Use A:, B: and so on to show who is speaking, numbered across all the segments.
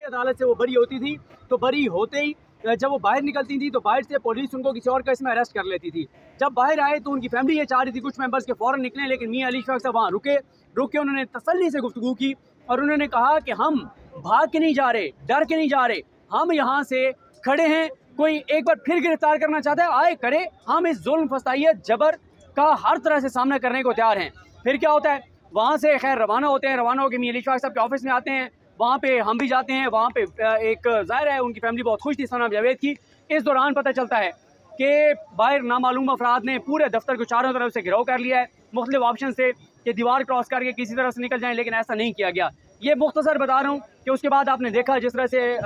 A: अदालत से वो बरी होती थी, तो बरी होते ही जब वो बाहर निकलती थी तो बाहर से पुलिस उनको किसी और केस में अरेस्ट कर लेती थी। जब बाहर आए तो उनकी फैमिली ये चाह रही थी कुछ मेंबर्स के फ़ौरन निकलें, लेकिन मियां अली इशफाक साहब वहाँ रुक के उन्होंने तसल्ली से गुफ्तगू की और उन्होंने कहा कि हम भाग के नहीं जा रहे, डर के नहीं जा रहे, हम यहाँ से खड़े हैं। कोई एक बार फिर गिरफ्तार करना चाहता है, आए करे, हम इस जुल्म, फसाइयत, जबर का हर तरह से सामना करने को तैयार हैं। फिर क्या होता है, वहाँ से खैर रवाना होते हैं, रवाना होकर मियां अली इशफाक साहब के ऑफिस में आते हैं, वहाँ पे हम भी जाते हैं। वहाँ पे एक ज़ाहिर है उनकी फैमिली बहुत खुश थी सनम जावेद की। इस दौरान पता चलता है कि बाहर नामालूम अफराद ने पूरे दफ्तर को चारों तरफ से घिराव कर लिया है मुख्तलिफ ऑप्शन से कि दीवार क्रॉस करके किसी तरह से निकल जाएं, लेकिन ऐसा नहीं किया गया। ये मुख्तसर बता रहा हूँ कि उसके बाद आपने देखा जिस तरह से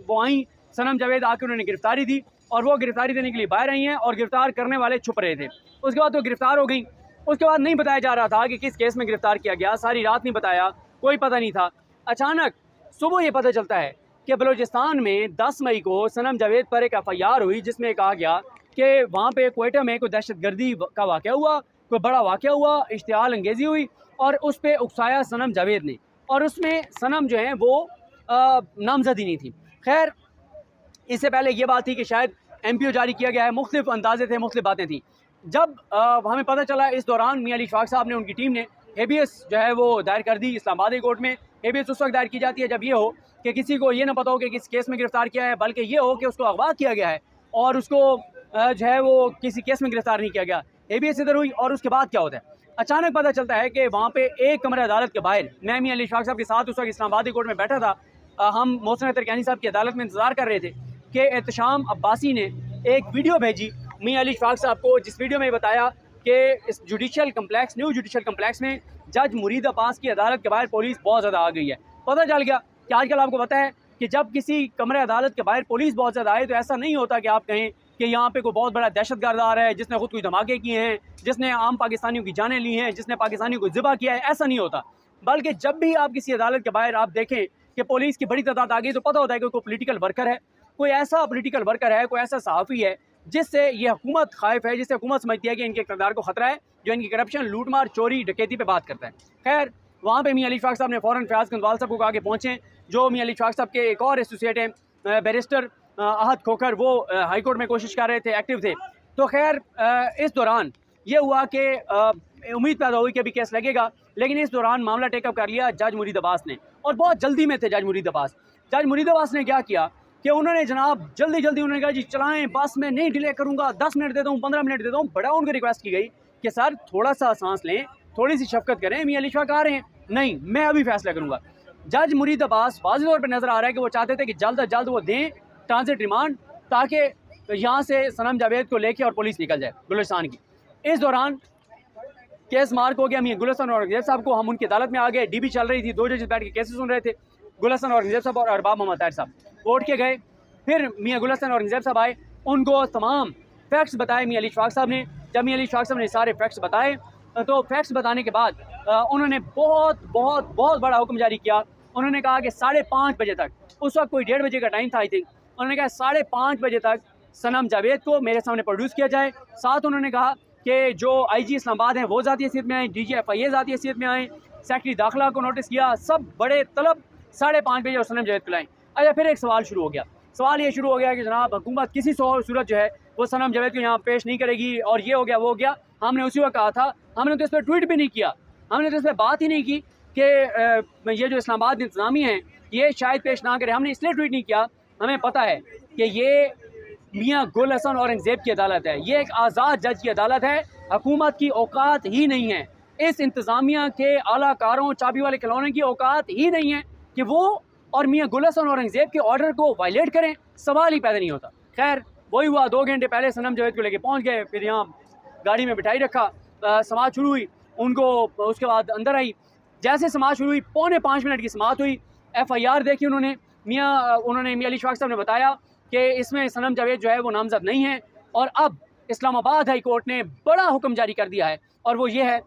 A: वो आई सनम जावेद, आके उन्होंने गिरफ्तारी दी और वो गिरफ्तारी देने के लिए बाहर आई हैं और गिरफ्तार करने वाले छुप रहे थे। उसके बाद वो गिरफ्तार हो गई। उसके बाद नहीं बताया जा रहा था कि किस केस में गिरफ्तार किया गया, सारी रात नहीं बताया, कोई पता नहीं था। अचानक सुबह ये पता चलता है कि बलूचिस्तान में 10 मई को सनम जावेद पर एक FIR हुई जिसमें कहा गया कि वहाँ पे क्वेटा में कोई दहशतगर्दी का वाक़या हुआ, कोई बड़ा वाक़या हुआ, इश्तियाल अंगेज़ी हुई और उस पर उकसाया सनम जावेद ने, और उसमें सनम जो है वो नामजद ही नहीं थी। खैर इससे पहले ये बात थी कि शायद MPO जारी किया गया है, मुख्तलिफ अंदाजे थे, मुख्तलिफ बातें थी। जब हमें पता चला, इस दौरान मियां अली इशफाक साहब ने, उनकी टीम ने हेबियस जो है वो दायर कर दी इस्लामाबाद हाई कोर्ट में। हेबियस उस वक्त दायर की जाती है जब ये हो कि किसी को ये ना पता हो कि किस केस में गिरफ्तार किया है, बल्कि ये हो कि उसको अगवा किया गया है और उसको जो है वो किसी केस में गिरफ्तार नहीं किया गया। हेबियस इधर हुई और उसके बाद क्या होता है, अचानक पता चलता है कि वहाँ पे एक कमरे अदालत के बाहर, मैं मियां अली इशफाक साहब के साथ उस वक्त इस्लामाबाद हाई कोर्ट में बैठा था, हम मोहसिन तरकानी साहब की अदालत में इंतज़ार कर रहे थे कि एहतशाम अब्बासी ने एक वीडियो भेजी मियां अली इशफाक साहब को, जिस वीडियो में बताया कि इस judicial complex, new judicial complex में जज मुरीद अब्बास की अदालत के बाहर पुलिस बहुत ज़्यादा आ गई है। पता चल गया कि आजकल आपको पता है कि जब किसी कमरे अदालत के बाहर पुलिस बहुत ज़्यादा आए तो ऐसा नहीं होता कि आप कहें कि यहाँ पे कोई बहुत बड़ा दहशतगर्द आ रहा है जिसने खुद कोई धमाके किए हैं, जिसने आम पाकिस्तानियों की जानें ली हैं, जिसने पाकिस्तानियों को ज़िबा किया है, ऐसा नहीं होता। बल्कि जब भी आप किसी अदालत के बाहर आप देखें कि पुलिस की बड़ी तादाद आ गई तो पता होता है कि कोई पोलिटिकल वर्कर है, कोई ऐसा पोलिटिकल वर्कर है, कोई ऐसा सहाफ़ी है जिससे ये हुकूमत खाइफ है, जिससे हुकूमत समझती है कि इनके इक़्तिदार को ख़तरा है, जो इनकी करप्शन, लूटमार, चोरी, डकैती पे बात करता है। खैर वहाँ पे मियां अली इशफाक साहब ने फ़ौरन फयाज़ कंदवाल साहब को कहा कि पहुँचें, जो मियां अली इशफाक साहब के एक और एसोसिएट हैं बैरिस्टर अहद खोखर, वो हाई कोर्ट में कोशिश कर रहे थे, एक्टिव थे। तो खैर इस दौरान ये हुआ कि उम्मीद पैदा हुई कि अभी केस लगेगा, लेकिन इस दौरान मामला टेकअप कर लिया जज मुरीद अब्बास ने, और बहुत जल्दी में थे जज मुरीद अब्बास। जज मुरीद अब्बास ने क्या किया कि उन्होंने जनाब जल्दी उन्होंने कहा जी चलाएं, बस मैं नहीं डिले करूँगा, 10 मिनट देता हूँ, 15 मिनट देता हूँ। बड़ा उनको रिक्वेस्ट की गई कि सर थोड़ा सा सांस लें, थोड़ी सी शफकत करें, मियां अली इशफाक आ रहे हैं, नहीं मैं अभी फैसला करूँगा। जज मुरीद अब्बास वाज़ेह तौर पर नज़र आ रहा है कि वो चाहते थे कि जल्द अज जल्द वो दें ट्रांजिट रिमांड, ताकि यहाँ से सनम जावेद को लेके और पुलिस निकल जाए बलूचिस्तान की। इस दौरान केस मार्क हो गया मियां गुलशन औरंगजेब साहब को, हम उनकी अदालत में आ गए, DB चल रही थी, 2 जजेस बैठ के केसेस सुन रहे थे, गुलशन औरंगजेब साहब और अरबाब मोहम्मद ताहिर साहब। कोर्ट के गए, फिर मियां गुलशन औरंगजेब साहब आए, उनको तमाम फैक्ट्स बताए मियां अली इशफाक साहब ने। जब मियां अली इशफाक साहब ने सारे फैक्ट्स बताए तो फैक्ट्स बताने के बाद उन्होंने बहुत बड़ा हुक्म जारी किया। उन्होंने कहा कि 5:30 बजे तक, उस वक्त कोई 1:30 बजे का टाइम था आई थिंक, उन्होंने कहा 5:30 बजे तक सनम जावेद को मेरे सामने प्रोड्यूस किया जाए। साथ उन्होंने कहा कि जो IG इस्लामाबाद हैं वो ज़ाती हैसियत में आए, DG FIA ज़ाती हैसियत में आए, सेक्रेटरी दाखिला को नोटिस किया, सब बड़े तलब 5:30 बजे और सनम जावेद को लाएँ। अच्छा फिर एक सवाल शुरू हो गया, सवाल ये शुरू हो गया कि जनाब हुकूमत किसी सूरत जो है वो सनम जावेद को यहाँ पेश नहीं करेगी, और ये हो गया वो हो गया। हमने उसी वक्त कहा था, हमने तो इस पर ट्वीट भी नहीं किया, हमने तो इस पर बात ही नहीं की कि ये जो इस्लामाबाद इंतज़ामिया हैं ये शायद पेश ना करें। हमने इसलिए ट्वीट नहीं किया, हमें पता है कि ये मियां गुल हसन औरंगजेब की अदालत है, ये एक आज़ाद जज की अदालत है, हुकूमत की औकात ही नहीं है, इस इंतज़ामिया के आलाकारों, चाबी वाले खिलौने की औकात ही नहीं है कि वो और मियां गुल हसन औरंगजेब के ऑर्डर को वायलेट करें, सवाल ही पैदा नहीं होता। खैर वही हुआ, 2 घंटे पहले सनम जावेद को लेके पहुंच गए, फिर यहाँ गाड़ी में बिठाई रखा, समाअत शुरू हुई, उनको उसके बाद अंदर आई। जैसे समाअत शुरू हुई 4.25 मिनट की समाअत हुई, FIR देखी उन्होंने मियां अली इशफाक साहब ने बताया कि इसमें सनम जावेद जो है वो नामजद नहीं है, और अब इस्लामाबाद हाई कोर्ट ने बड़ा हुक्म जारी कर दिया है, और वो ये है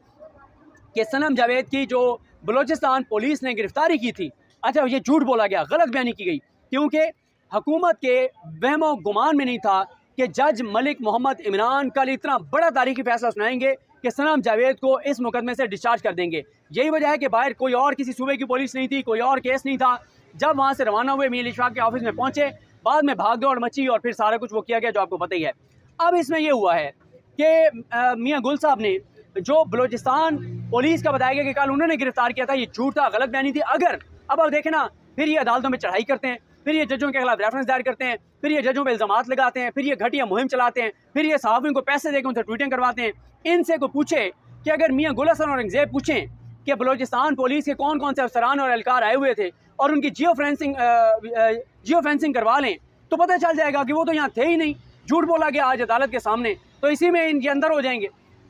A: कि सनम जावेद की जो बलूचिस्तान पुलिस ने गिरफ्तारी की थी, अच्छा ये झूठ बोला गया, गलत बयानी की गई, क्योंकि हुकूमत के वहमो गुमान में नहीं था कि जज मलिक मोहम्मद इमरान कल इतना बड़ा तारीखी फैसला सुनाएंगे कि सनम जावेद को इस मुकदमे से डिस्चार्ज कर देंगे। यही वजह है कि बाहर कोई और किसी सूबे की पुलिस नहीं थी, कोई और केस नहीं था, जब वहाँ से रवाना हुए मियां इशफाक के ऑफिस में पहुँचे, बाद में भाग दौड़ मची और फिर सारा कुछ वो किया गया जो आपको पता ही है। अब इसमें यह हुआ है कि मियां गुल साहब ने जो बलूचिस्तान पुलिस का बताया गया कि कल उन्होंने गिरफ्तार किया था, ये झूठ था, गलत बयानी थी। अगर अब देखें ना, फिर ये अदालतों में चढ़ाई करते हैं, फिर ये जजों के खिलाफ रेफरेंस दायर करते हैं, फिर ये जजों पर इल्जामात लगाते हैं, फिर ये घटिया मुहिम चलाते हैं, फिर ये सहाफ़ियों को पैसे देकर उनसे ट्वीटिंग करवाते हैं। इनसे को पूछे कि अगर मियां गुल हसन औरंगजेब पूछें कि बलूचिस्तान पुलिस के कौन कौन से अफसरान और एहलकार आए हुए थे और उनकी जियो फेंसिंग करवा लें, तो पता चल जाएगा कि वो तो यहाँ थे ही नहीं। झूठ बोला गया आज अदालत के सामने, तो इसी में इनके अंदर हो जाएंगे।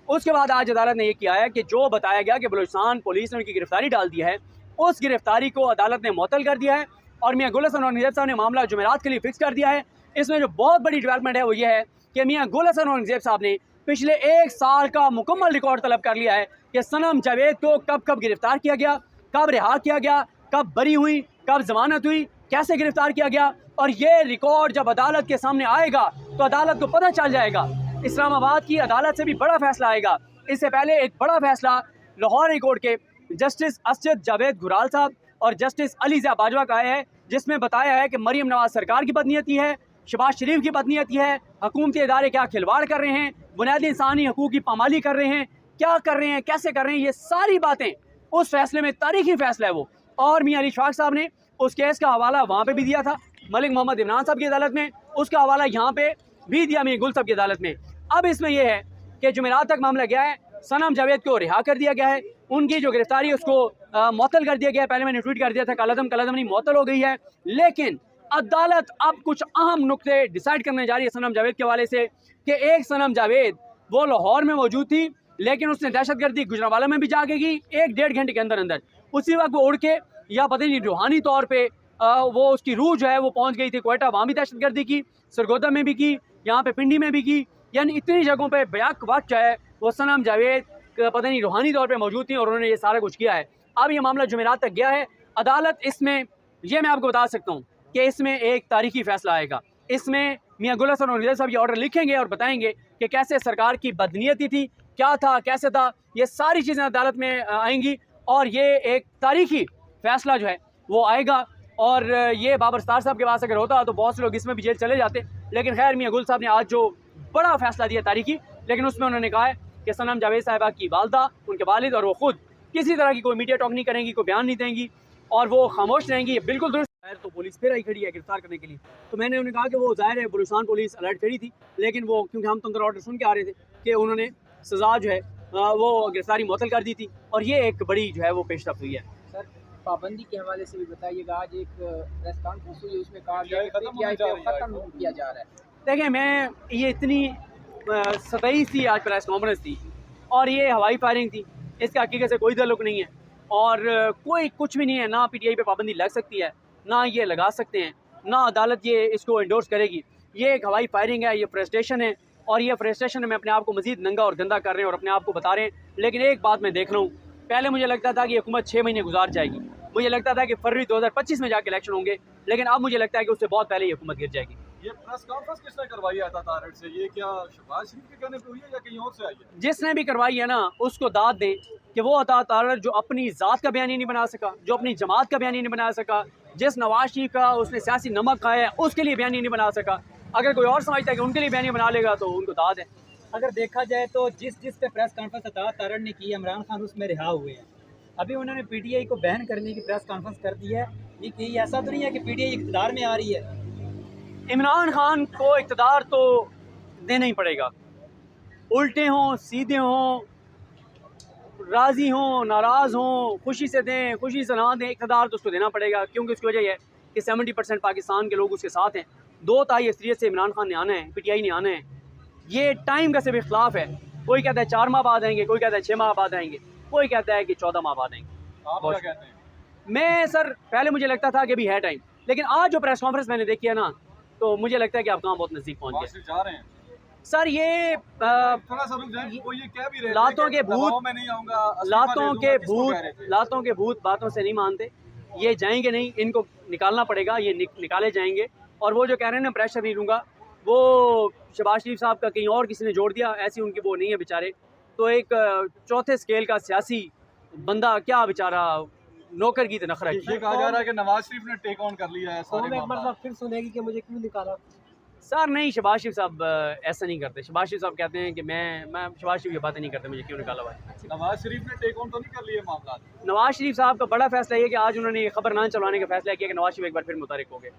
A: उसके बाद आज अदालत ने यह किया है कि जो बताया गया कि बलूचिस्तान पुलिस ने उनकी गिरफ्तारी डाल दी है, उस गिरफ्तारी को अदालत ने मुअत्तल कर दिया है और मियां गुल हसन औरंगजेब साहब ने मामला जुमेरात के लिए फिक्स कर दिया है। इसमें जो बहुत बड़ी डेवलपमेंट है वो ये है कि मियां गुल हसन औरंगजेब साहब ने पिछले 1 साल का मुकम्मल रिकॉर्ड तलब कर लिया है कि सनम जावेद को कब कब गिरफ्तार किया गया, कब रिहा किया गया, कब बरी हुई, कब जमानत हुई, कैसे गिरफ्तार किया गया। और ये रिकॉर्ड जब अदालत के सामने आएगा तो अदालत को पता चल जाएगा। इस्लामाबाद की अदालत से भी बड़ा फैसला आएगा। इससे पहले एक बड़ा फैसला लाहौर हाई कोर्ट के जस्टिस असद जावेद गुराल साहब और जस्टिस अली ज़िया बाजवा का है, जिसमें बताया है कि मरीम नवाज सरकार की बदनीयती है, शहबाज शरीफ की बदनीयती है, हुकूमती इदारे क्या खिलवाड़ कर रहे हैं, बुनियादी इंसानी हकूक़ की पामाली कर रहे हैं, क्या कर रहे हैं, कैसे कर रहे हैं, ये सारी बातें उस फैसले में, तारीखी फैसला है वो। और मियां इशफाक साहब ने उस केस का हवाला वहाँ पे भी दिया था मलिक मोहम्मद इमरान साहब की अदालत में, उसका हवाला यहाँ पे भी दिया मियां गुल साहब की अदालत में। अब इसमें यह है कि जुमेरात तक मामला गया है, सनम जावेद को रिहा कर दिया गया है, उनकी जो गिरफ्तारी है उसको मुअत्तल कर दिया गया है। पहले मैंने ट्वीट कर दिया था कलअदम नहीं, मुअत्तल हो गई है। लेकिन अदालत अब कुछ अहम नुक्ते डिसाइड करने जा रही है सनम जावेद के हवाले से कि एक सनम जावेद वो लाहौर में मौजूद थी, लेकिन उसने दहशतगर्दी गुजरांवाला में भी जाके की 1-1.5 घंटे के अंदर अंदर। उसी वक्त वो उड़ के या पता नहीं रूहानी तौर पे वो उसकी रूह जो है वो पहुंच गई थी कोयटा, वहाँ भी दहशतगर्दी की, सरगोदा में भी की, यहाँ पे पिंडी में भी की, यानी इतनी जगहों पे बैक वक्त जो है वो सनम जावेद पता नहीं रूहानी तौर पे मौजूद थी और उन्होंने ये सारा कुछ किया है। अब ये मामला जुमेरात तक गया है। अदालत इसमें, ये मैं आपको बता सकता हूँ कि इसमें एक तारीखी फैसला आएगा। इसमें मियां गुल हसन औरंगजेब साहब ये ऑर्डर लिखेंगे और बताएंगे कि कैसे सरकार की बदनीयती थी, क्या था, कैसे था, ये सारी चीज़ें अदालत में आएंगी और ये एक तारीखी फैसला जो है वो आएगा। और ये बाबर स्टार साहब के पास अगर होता तो बहुत से लोग इसमें भी जेल चले जाते, लेकिन खैर मियां गुल साहब ने आज जो बड़ा फैसला दिया तारीखी, लेकिन उसमें उन्होंने कहा है कि सनम जावेद साहिबा की वालदा, उनके वालिद और वो खुद किसी तरह की कोई मीडिया टॉक नहीं करेंगी, कोई बयान नहीं देंगी और वो खामोश रहेंगी। ये बिल्कुल दुरुस्त है। तो पुलिस फिर आई खड़ी है गिरफ्तार करने के लिए। तो मैंने उन्हें कहा कि वो ज़ाहिर है बलूचिस्तान पुलिस अलर्ट खड़ी थी, लेकिन वो क्योंकि हम तंत्र ऑर्डर सुन के आ रहे थे कि उन्होंने सज़ा जो है वो गिरफ्तारी मुअत्तल कर दी थी और ये एक बड़ी जो है वो पेशरफ हुई है।
B: सर, पाबंदी के हवाले से भी बताइएगा। आज एक प्रेस कॉन्फ्रेंस हुई, उसमें कहा गया कि खत्म किया जा रहा है।
A: देखें, मैं ये इतनी सतही सी आज प्रेस कॉन्फ्रेंस थी और ये हवाई फायरिंग थी, इसका हकीकत से कोई ताल्लुक नहीं है और कोई कुछ भी नहीं है। ना PTI पे पाबंदी लग सकती है, ना ये लगा सकते हैं, ना अदालत ये इसको इंडोर्स करेगी। ये एक हवाई फायरिंग है, ये फ्रस्ट्रेशन है और ये फ्रस्ट्रेशन में अपने आप को मज़ीद नंगा और गंदा कर रहे हैं और अपने आप को बता रहे हैं। लेकिन एक बात मैं देख रहा हूँ, पहले मुझे लगता था कि हुकूमत 6 महीने गुजार जाएगी, मुझे लगता था कि फरवरी 2025 में जाके इलेक्शन होंगे, लेकिन अब मुझे लगता है कि उससे बहुत पहले ये हुकूमत गिर जाएगी।
C: ये प्रेस कॉन्फ्रेंस किसने करवाई है अता तारड़ से? ये क्या शहबाज शरीफ के कहने पे हुई है या कहीं और से आई है?
A: जिसने भी करवाई है ना, उसको दाद दें कि वो अता तारड़ जो अपनी ज़ात का बयानी नहीं बना सका, जो अपनी जमात का बयानी नहीं बना सका, जिस नवाज शरीफ का उसने सियासी नमक खाया है उसके लिए बयानी नहीं बना सका, अगर कोई और समझता है कि उनके लिए बयानी बना लेगा तो उनको दाद है।
B: अगर देखा जाए तो जिस पे प्रेस कॉन्फ्रेंस अता तारड़ ने की, इमरान खान उसमें रिहा हुए हैं। अभी उन्होंने PTI को बैन करने की प्रेस कॉन्फ्रेंस कर दी है। ये कहीं ऐसा तो नहीं है कि PTI इक़्तिदार में आ रही है?
A: इमरान खान को इक़्तिदार तो देना ही पड़ेगा, उल्टे हों, सीधे हों, राज़ी हों, नाराज़ हों, खुशी से दें, खुशी से ना दें, इक़्तिदार तो उसको देना पड़ेगा। क्योंकि उसकी वजह यह है कि 70% पाकिस्तान के लोग उसके साथ हैं। 2 ताई अक्सरियत से इमरान खान ने आना है, PTI ने आना है। ये टाइम का सिर्फ इख्तिलाफ है। कोई कहता है 4 माह बाद आएंगे, कोई कहता है 6 माह बाद आएंगे, कोई कहता है कि 14 माह बाद आएंगे।
C: आप क्या कहते हैं?
A: मैं सर पहले मुझे लगता था कि अभी है टाइम, लेकिन आज जो प्रेस कॉन्फ्रेंस मैंने देखी है ना, तो मुझे लगता है कि आप काम बहुत नज़दीक पहुँच गए।
C: जा रहे हैं
A: सर ये
C: थोड़ा सा रुक जाए, वो ये कह भी रहे
A: लातों के भूत,
C: मैं नहीं आऊंगा,
A: लातों के भूत बातों से नहीं मानते। ये जाएंगे नहीं, इनको निकालना पड़ेगा, ये निकाले जाएंगे। और वो जो कह रहे हैं ना प्रेशर नहीं लूँगा, वो शहबाज शरीफ साहब का कहीं और किसी ने जोड़ दिया, ऐसी उनकी वो नहीं है बेचारे। तो एक चौथे स्केल का सियासी बंदा क्या बेचारा नौकर की तो नखरा
C: ये कहा जा रहा है कि नवाज शरीफ ने टेक ऑन कर लिया है सारे
D: कौम एक
C: मामला।
D: मरतबा फिर सुनेगी कि मुझे क्यों निकाला।
A: सर नहीं, शहबाज शरीफ साहब ऐसा नहीं करते। शहबाज शरीफ साहब कहते हैं कि मैं शहबाज शरीफ की बातें नहीं करते, मुझे क्यों निकाला हुआ है।
C: नवाज शरीफ ने टेक ऑन तो नहीं कर लिया मामला।
A: नवाज शरीफ साहब का बड़ा फैसला ये कि आज उन्होंने खबर ना चलवाने का फैसला किया कि नवाज शरीफ एक बार फिर मुतारिक हो गए।